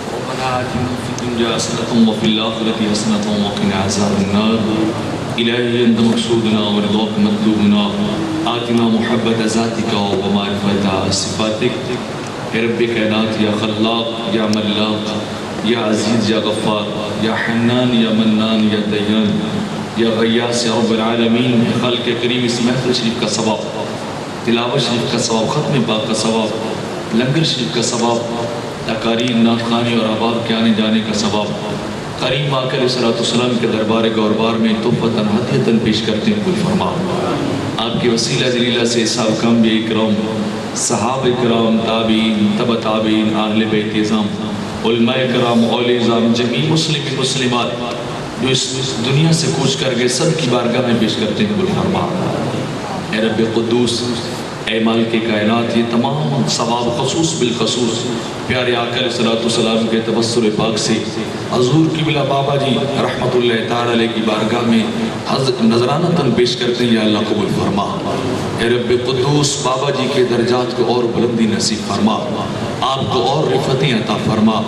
ربنا آتنا في الدنيا حسنة وفي الآخرة حسنة وقنا عذاب النار إلهي أنت مقصودنا ورضاك مطلوبنا آتنا محبة ذاتك ومعرفة صفاتك اے رب کائنات یا خلاق یا ملاق یا عزیز یا غفار یا حنان یا منان یا دیان یا غیاس یا رب العالمین خالق کریم اس محفل شریف کا ثواب تلاوت شریف کا ثواب ختم پاک کا ثواب لنگر شریف کا ثواب تقاریر نعت خوانی اور احباب کے آنے جانے کا ثواب کریم آقا علیہ السلام کے دربار گوربار میں تحفتاً ہدیتاً پیش کرتے ہیں کوئی فرما آپ کے وسیلہ جلیلہ سے صاحب کام بے اکرام صحابہ کرام تابعین تبع تابعین اہل بیت اعظام علماء کرام اولیاء اعظام جمیع مسلم مسلمات جو اس دنیا سے کوچ کر گئے سب کی بارگاہ میں پیش کرتے ہیں کوئی فرما اے رب قدوس اے مالک کائنات یہ تمام ثواب خصوص بالخصوص پیارے آقا علیہ السلام کے تبصر پاک سے حضور قبلہ بابا جی رحمت اللہ تعالی علیہ کی بارگاہ میں نظرانتاً پیش کرتے ہیں یا اللہ قبول فرما اے رب قدوس بابا جی کے درجات کو اور بلندی نصیب فرما آپ کو اور رفتیں عطا فرما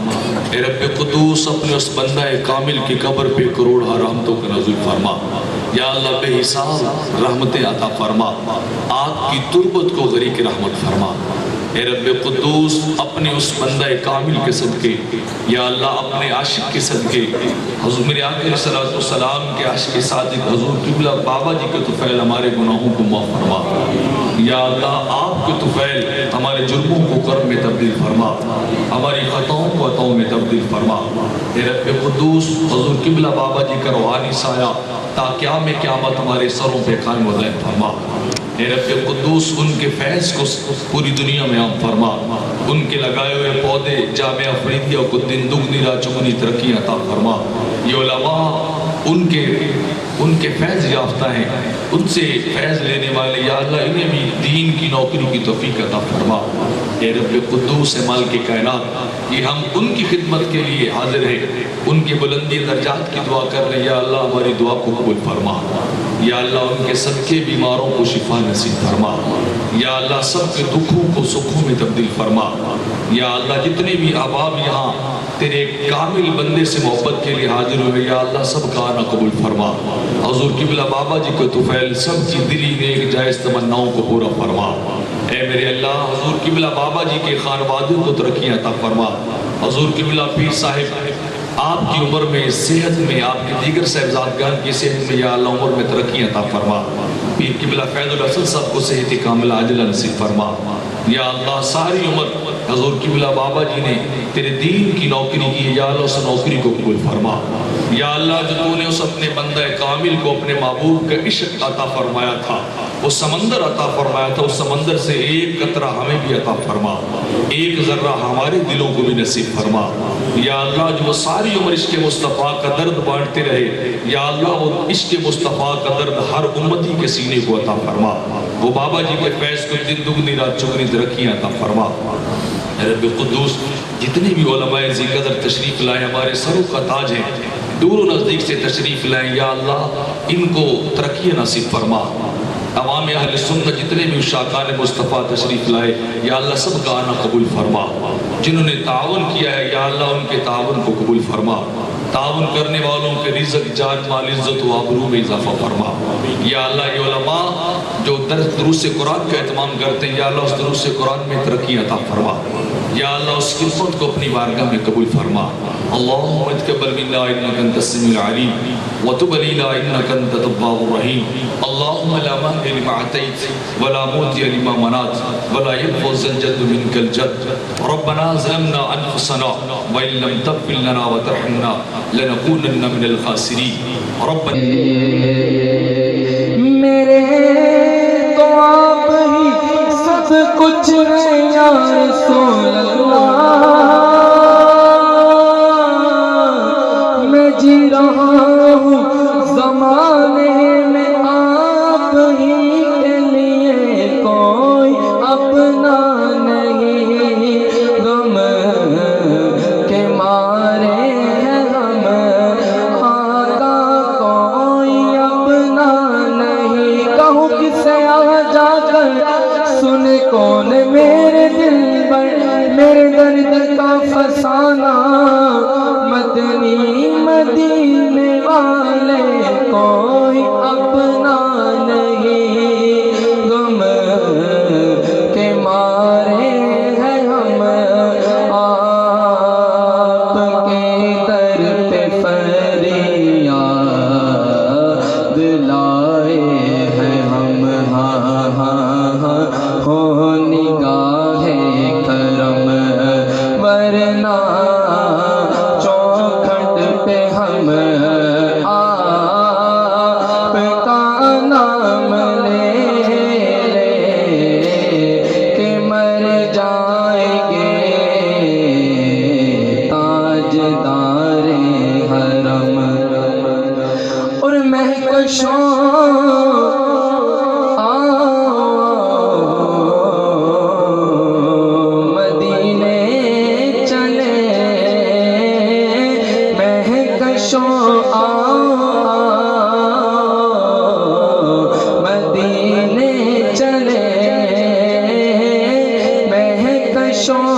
اے رب قدوس اپنے اس بندہ کامل کی قبر پہ کروڑہ رحمتوں کا نزول فرما یا اللہ بے حساب رحمتیں عطا فرما آپ کی تربت کو غریق رحمت فرما اے رب قدوس اپنے اس بندہ کامل کے صدقے یا اللہ اپنے عاشق کے صدقے حضور میرے آقا علیہ السلام کے عاشق صادق حضور قبلہ بابا جی کے طفیل ہمارے گناہوں کو معاف فرما یا اللہ آپ کے طفیل ہمارے جرموں کو کرم میں تبدیل فرما ہماری خطاؤں کو عطاؤں میں تبدیل فرما اے رب قدوس حضور قبلہ بابا جی کا روحانی سایہ تا قیام قیامت ہمارے سروں پہ قائم و دائم فرما اے رب قدوس ان کے فیض کو پوری دنیا میں عام فرما ان کے لگائے ہوئے پودے جامعہ فریدیہ کو دن دگنی رات چگنی ترقی عطا فرما یہ علماء ان کے فیض یافتہ ہیں ان سے فیض لینے والے یا اللہ انہیں بھی دین کی نوکری کی توفیق عطا فرما اے رب قدوس اے مالک کائنات یہ ہم ان کی خدمت کے لیے حاضر ہیں ان کے بلندی درجات کی دعا کر رہے ہیں یا اللہ ہماری دعا کو قبول فرما یا اللہ ان کے صدقے بیماروں کو شفا نصیب فرما یا اللہ سب کے دکھوں کو سکھوں میں تبدیل فرما یا اللہ جتنے بھی احباب یہاں تیرے کامل بندے سے محبت کے لیے حاضر ہوئے یا اللہ سب کا آنا قبول فرما حضور قبلہ بابا جی کو طفیل سب کی دلی نیک جائز تمناؤں کو پورا فرما اے میرے اللہ حضور قبلہ بابا جی کے خانوادوں کو ترقی عطا فرما حضور قبلہ پیر صاحب آپ کی عمر میں صحت میں آپ کے دیگر صاحبزادگان کی صحت میں یا اللہ عمر میں ترقی عطا فرما پیر قبلہ فیض الحسن صاحب کو صحت کاملہ عاجلہ نصیب فرما یا اللہ ساری عمر حضور قبلہ بابا جی نے تیرے دین کی نوکری کی یا اللہ اس نوکری کو قبول فرما یا اللہ جو تو نے اس اپنے بندہ کامل کو اپنے محبوب کا عشق عطا فرمایا تھا وہ سمندر عطا فرمایا تھا اس سمندر سے ایک قطرہ ہمیں بھی عطا فرما ایک ذرہ ہمارے دلوں کو بھی نصیب فرما یا اللہ جو وہ ساری عمر عشق مصطفیٰ کا درد بانٹتے رہے یا اللہ وہ عشق مصطفیٰ کا درد ہر امتی کے سینے کو عطا فرما وہ بابا جی کے فیض کو دن دگنی رات چگنی ترقیاں عطا فرما رب قدوس جتنے بھی علماء ذی قدر تشریف لائے ہمارے سروں کا تاج ہیں دور و نزدیک سے تشریف لائیں یا اللہ ان کو ترقی نصیب فرما عوام اہل سنت جتنے بھی شاکان مصطفیٰ تشریف لائے یا اللہ سب کا آنا قبول فرما جنہوں نے تعاون کیا ہے یا اللہ ان کے تعاون کو قبول فرما تعاون کرنے والوں کے رزق جان مال عزت و آبرو میں اضافہ فرما یا اللہ یہ علماء جو دروس قرآن کا اہتمام کرتے ہیں یا اللہ اس دروس قرآن میں ترقی عطا فرما یا اللہ اس خدمت کو اپنی بارگاہ میں قبول فرما اللہم اتقبل منا انک انت السمیع العلیم وتب علینا انک انت التواب الرحیم اللہم لا مانع لما اعطیت ولا معطی لما منعت ولا ينفع ذا الجد منك الجد ربنا ظلمنا انفسنا وان لم تغفر لنا وترحمنا لنکونن من الخاسرین ربنا میرے تو آپ ہی سب کچھ ہیں یا رسول اللہ میں جی رہا ہوں زمانے میں آپ ہی کے لیے کوئی اپنا نہیں غم کے مارے ہیں ہم آقا کوئی اپنا نہیں کہوں کسے آ جا کر سن کون میرے دل پر میرے درد کا فسانہ مدنی مدینے والے کوئی اپنا نہیں، غم کے مارے ہیں ہم آپ کے در پہ فریاد لائے ہیں ہم، ہاں ہاں ہاں ہو نگاہ کرم، ورنہ چوکھٹ پہ ہم آپ کا نام لے لے کہ مر جائیں گے تاجدار حرم۔ اور مہکشوں مدینے چلے، مہکشوں مدینے چلے، مہکشوں